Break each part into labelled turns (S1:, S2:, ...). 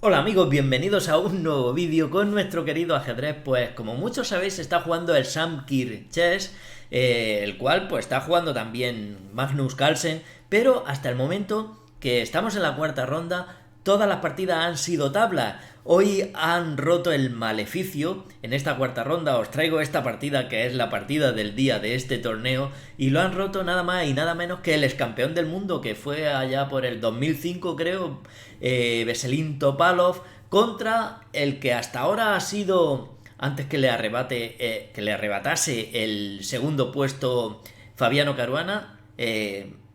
S1: Hola amigos, bienvenidos a un nuevo vídeo con nuestro querido ajedrez. Pues como muchos sabéis, se está jugando el Sam Kirk Chess, el cual pues está jugando también Magnus Carlsen, pero hasta el momento que estamos en la cuarta ronda, todas las partidas han sido tablas. Hoy han roto el maleficio. En esta cuarta ronda os traigo esta partida que es la partida del día de este torneo y lo han roto nada más y nada menos que el ex campeón del mundo que fue allá por el 2005 creo, Veselin Topalov, contra el que hasta ahora ha sido, antes que le arrebatase el segundo puesto Fabiano Caruana,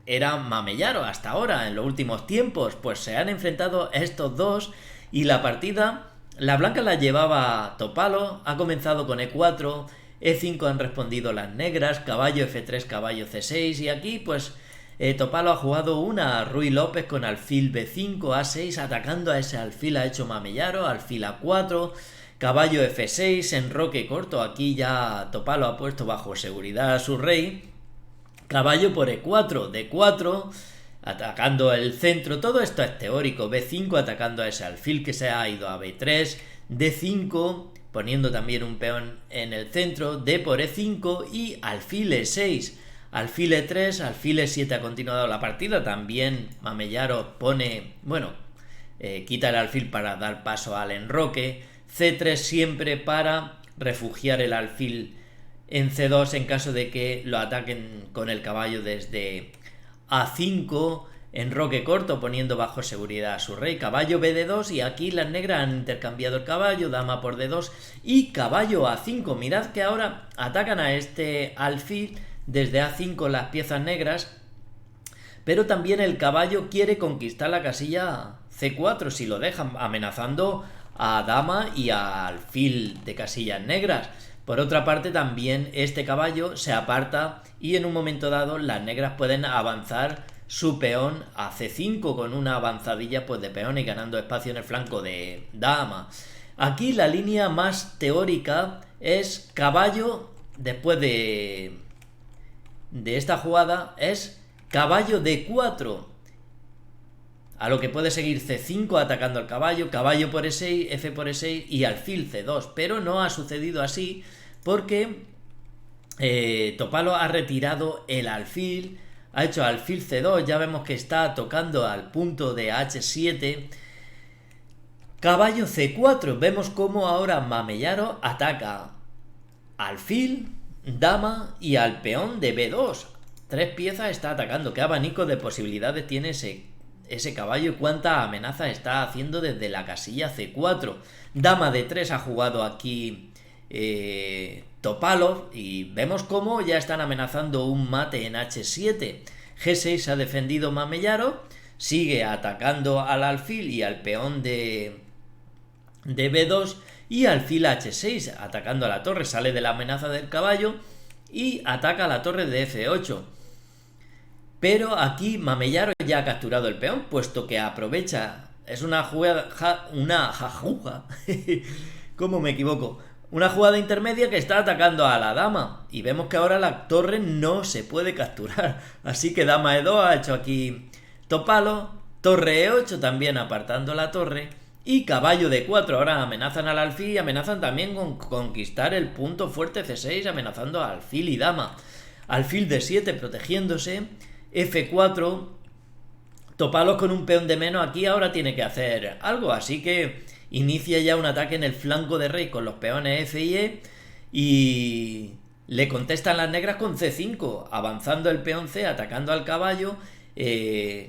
S1: era Mamellaro hasta ahora, en los últimos tiempos. Pues se han enfrentado estos dos y la partida, la blanca la llevaba Topalov, ha comenzado con E4, E5 han respondido las negras, caballo F3, caballo C6 y aquí pues Topalov ha jugado una, Ruy López con alfil B5, A6, atacando a ese alfil ha hecho Mamellaro, alfil A4, caballo F6, enroque corto, aquí ya Topalov ha puesto bajo seguridad a su rey, caballo por E4, D4, atacando el centro, todo esto es teórico, B5 atacando a ese alfil que se ha ido a B3, D5 poniendo también un peón en el centro, D por E5 y alfil E6, alfil E3, alfil E7 ha continuado la partida, también Mamellaro pone, quita el alfil para dar paso al enroque, C3 siempre para refugiar el alfil en C2 en caso de que lo ataquen con el caballo desde A5, enroque corto poniendo bajo seguridad a su rey, caballo B2 y aquí las negras han intercambiado el caballo, dama por D2 y caballo A5. Mirad que ahora atacan a este alfil desde A5 las piezas negras, pero también el caballo quiere conquistar la casilla C4 si lo dejan, amenazando a dama y a alfil de casillas negras. Por otra parte, también este caballo se aparta y en un momento dado las negras pueden avanzar su peón a C5 con una avanzadilla pues de peón y ganando espacio en el flanco de dama. Aquí la línea más teórica es caballo, después de esta jugada, es caballo D4. A lo que puede seguir C5 atacando al caballo, caballo por E6, F por E6 y alfil C2. Pero no ha sucedido así porque Topalov ha retirado el alfil, ha hecho alfil C2, ya vemos que está tocando al punto de H7. Caballo C4, vemos cómo ahora Mamellaro ataca alfil, dama y al peón de B2. Tres piezas está atacando. ¿Qué abanico de posibilidades tiene ese caballo y cuánta amenaza está haciendo desde la casilla C4? Dama D3 ha jugado aquí Topalov y vemos cómo ya están amenazando un mate en H7. G6 ha defendido Mamellaro, sigue atacando al alfil y al peón de B2 y alfil H6 atacando a la torre, sale de la amenaza del caballo y ataca a la torre de F8. Pero aquí Mamellaro ya ha capturado el peón, puesto que aprovecha. Es una jugada. ¿Cómo me equivoco? Una jugada intermedia que está atacando a la dama. Y vemos que ahora la torre no se puede capturar. Así que dama E2 ha hecho aquí Topalov. Torre E8 también apartando la torre. Y caballo D4. Ahora amenazan al alfil y amenazan también con conquistar el punto fuerte C6, amenazando a alfil y dama. Alfil D7 protegiéndose. F4, Topalov con un peón de menos aquí ahora tiene que hacer algo, así que inicia ya un ataque en el flanco de rey con los peones F y E y le contestan las negras con C5, avanzando el peón C, atacando al caballo,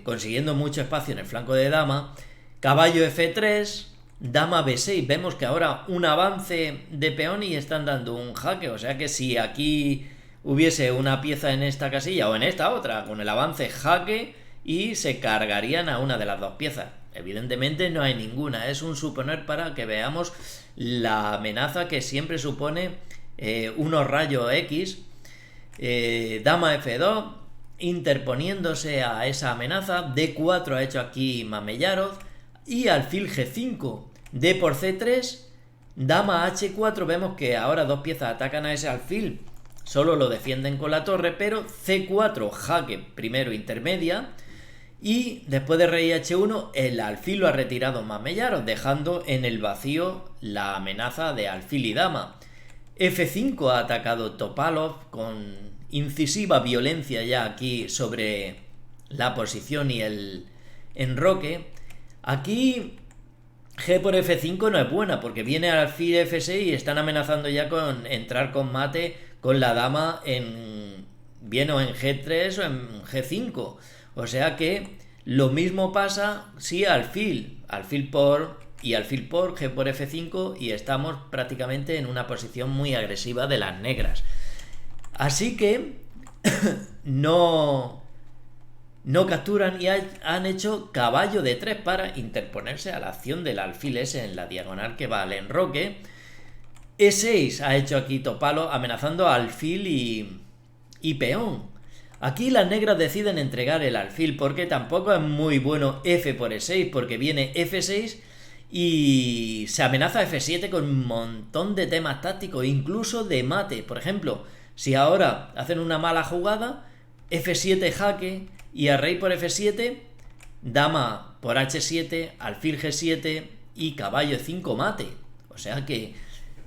S1: consiguiendo mucho espacio en el flanco de dama, caballo F3, dama B6, vemos que ahora un avance de peón y están dando un jaque, o sea que si aquí hubiese una pieza en esta casilla o en esta otra, con el avance jaque y se cargarían a una de las dos piezas. Evidentemente no hay ninguna, es un suponer para que veamos la amenaza que siempre supone unos rayos X. Dama F2, interponiéndose a esa amenaza, D4 ha hecho aquí Mamellaro y alfil G5, D por C3, dama H4, vemos que ahora dos piezas atacan a ese alfil. Solo lo defienden con la torre, pero C4 jaque primero intermedia Y después de rey H1, el alfil lo ha retirado Mamellaros, dejando en el vacío la amenaza de alfil y dama. F5 ha atacado Topalov con incisiva violencia ya aquí sobre la posición y el enroque. Aquí G por F5 no es buena porque viene alfil F6 y están amenazando ya con entrar con mate con la dama bien o en G3 o en G5. O sea que lo mismo pasa si alfil por G por F5 y estamos prácticamente en una posición muy agresiva de las negras. Así que no capturan y han hecho caballo de 3 para interponerse a la acción del alfil S en la diagonal que va al enroque. E6 ha hecho aquí Topalov amenazando a alfil y peón. Aquí las negras deciden entregar el alfil porque tampoco es muy bueno F por E6 porque viene F6 y se amenaza F7 con un montón de temas tácticos, incluso de mate. Por ejemplo, si ahora hacen una mala jugada, F7 jaque y a rey por F7, dama por H7, alfil G7 y caballo E5 mate. O sea que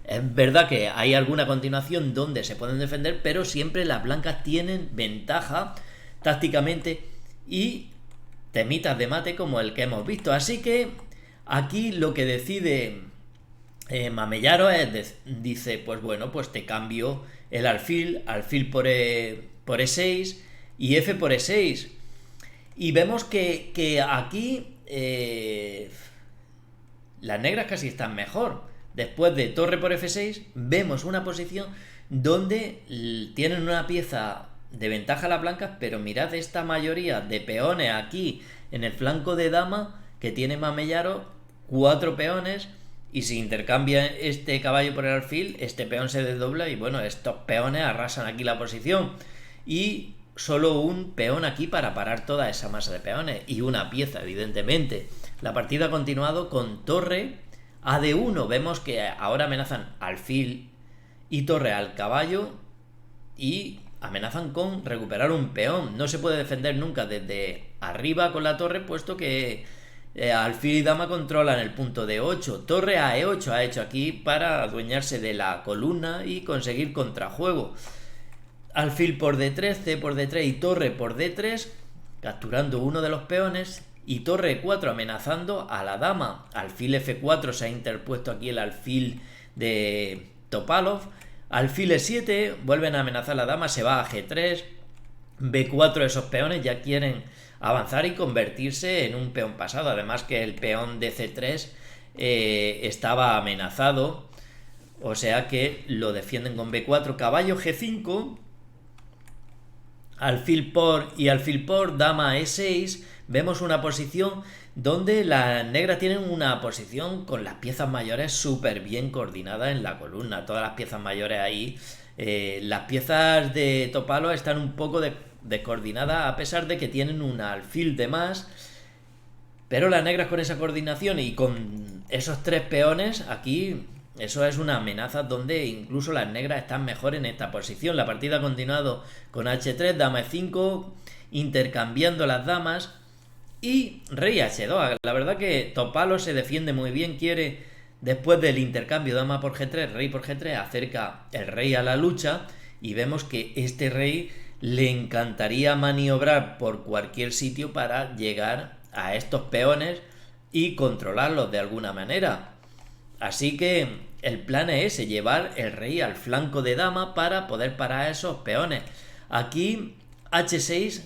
S1: es verdad que hay alguna continuación donde se pueden defender, pero siempre las blancas tienen ventaja tácticamente y temitas de mate como el que hemos visto. Así que aquí lo que decide Mamellaros dice, pues bueno, pues te cambio el alfil por E6 y F por E6. Y vemos que aquí las negras casi están mejor. Después de torre por F6 vemos una posición donde tienen una pieza de ventaja las blancas, pero mirad esta mayoría de peones aquí en el flanco de dama que tiene Mamellaros, 4 peones, y si intercambia este caballo por el alfil, este peón se desdobla y bueno, estos peones arrasan aquí la posición. Y solo un peón aquí para parar toda esa masa de peones y una pieza, evidentemente. La partida ha continuado con torre a D1. Vemos que ahora amenazan alfil y torre al caballo y amenazan con recuperar un peón. No se puede defender nunca desde arriba con la torre, puesto que alfil y dama controlan el punto D8. Torre a E8 ha hecho aquí para adueñarse de la columna y conseguir contrajuego. Alfil por D3, C por D3 y torre por D3, capturando uno de los peones. Y torre E4 amenazando a la dama. Alfil F4, se ha interpuesto aquí el alfil de Topalov. Alfil E7, vuelven a amenazar a la dama, se va a G3. B4, esos peones ya quieren avanzar y convertirse en un peón pasado. Además que el peón de C3 estaba amenazado. O sea que lo defienden con B4. Caballo G5. Alfil por, dama E6. Vemos una posición donde las negras tienen una posición con las piezas mayores súper bien coordinadas en la columna. Todas las piezas mayores ahí. Las piezas de Topalov están un poco descoordinadas a pesar de que tienen un alfil de más. Pero las negras con esa coordinación y con esos 3 peones aquí, eso es una amenaza donde incluso las negras están mejor en esta posición. La partida ha continuado con H3, dama E5, intercambiando las damas. Y rey H2. La verdad que Topalov se defiende muy bien. Quiere, después del intercambio dama por G3, rey por G3, acerca el rey a la lucha. Y vemos que este rey le encantaría maniobrar por cualquier sitio para llegar a estos peones y controlarlos de alguna manera. Así que el plan es ese, llevar el rey al flanco de dama para poder parar esos peones. Aquí H6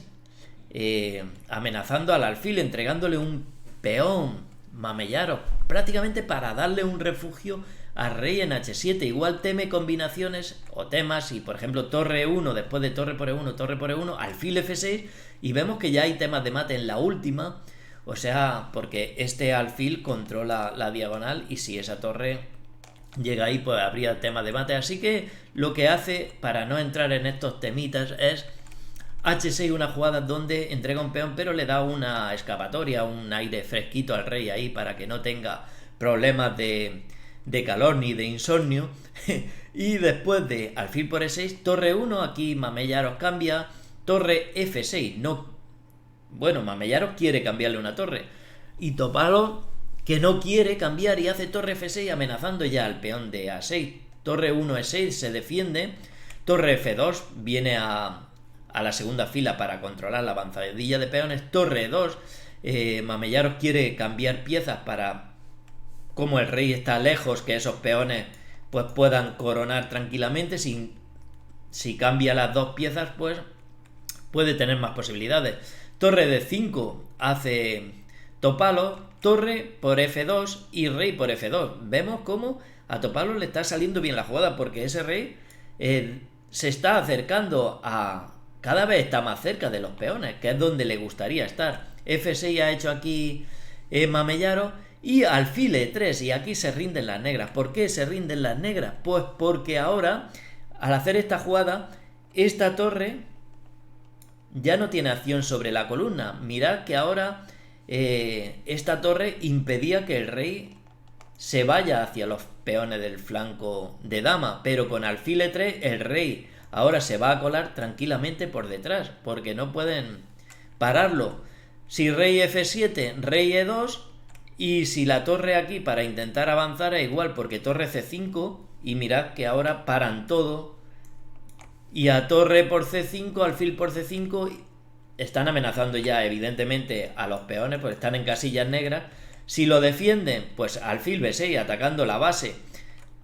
S1: amenazando al alfil, entregándole un peón Mamellaros, prácticamente para darle un refugio al rey en H7. Igual teme combinaciones o temas, y por ejemplo torre E1, después de torre por E1, alfil F6, y vemos que ya hay temas de mate en la última. O sea, porque este alfil controla la diagonal y si esa torre llega ahí, pues habría temas de mate. Así que lo que hace para no entrar en estos temitas es H6, una jugada donde entrega un peón pero le da una escapatoria, un aire fresquito al rey ahí para que no tenga problemas de calor ni de insomnio. Y después de alfil por E6, torre 1, aquí Mamellaros cambia, torre F6, no bueno, Mamellaros quiere cambiarle una torre. Y Topalov, que no quiere cambiar y hace torre F6 amenazando ya al peón de A6. Torre 1 E6 se defiende. Torre F2 viene a la segunda fila para controlar la avanzadilla de peones. Torre E2. Mamellaros quiere cambiar piezas para, como el rey está lejos, que esos peones pues puedan coronar tranquilamente. Si cambia las dos piezas, pues puede tener más posibilidades. Torre D5 hace Topalov, torre por F2 y rey por F2. Vemos cómo a Topalov le está saliendo bien la jugada, porque ese rey se está acercando a... cada vez está más cerca de los peones, que es donde le gustaría estar. F6 ha hecho aquí Mamellaros y alfil E3, y aquí se rinden las negras. ¿Por qué se rinden las negras? Pues porque ahora, al hacer esta jugada, esta torre ya no tiene acción sobre la columna. Mirad que ahora esta torre impedía que el rey se vaya hacia los peones del flanco de dama, pero con alfil E3 el rey ahora se va a colar tranquilamente por detrás, porque no pueden pararlo. Si rey F7, rey E2, y si la torre aquí para intentar avanzar es igual, porque torre C5, y mirad que ahora paran todo, y a torre por C5, alfil por C5, están amenazando ya evidentemente a los peones, pues están en casillas negras. Si lo defienden, pues alfil B6 atacando la base.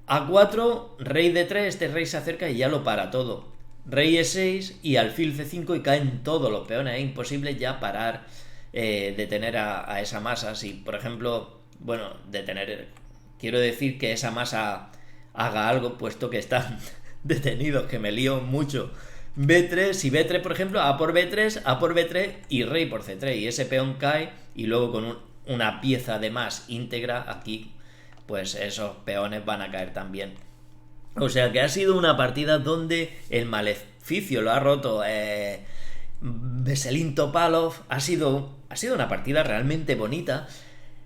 S1: A4, rey D3, este rey se acerca y ya lo para todo. Rey E6 y alfil C5 y caen todos los peones. Es imposible ya parar, detener a esa masa. Si, por ejemplo, bueno, detener, quiero decir que esa masa haga algo, puesto que están detenidos, que me lío mucho. B3, si B3 por ejemplo, A por B3 y rey por C3, y ese peón cae, y luego con una pieza de más íntegra aquí, pues esos peones van a caer también. O sea que ha sido una partida donde el maleficio lo ha roto Veselin Topalov. Ha sido una partida realmente bonita.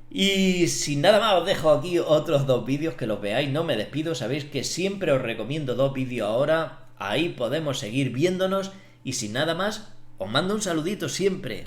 S1: Y sin nada más os dejo aquí otros dos vídeos que los veáis. No me despido, sabéis que siempre os recomiendo dos vídeos ahora. Ahí podemos seguir viéndonos. Y sin nada más, os mando un saludito siempre.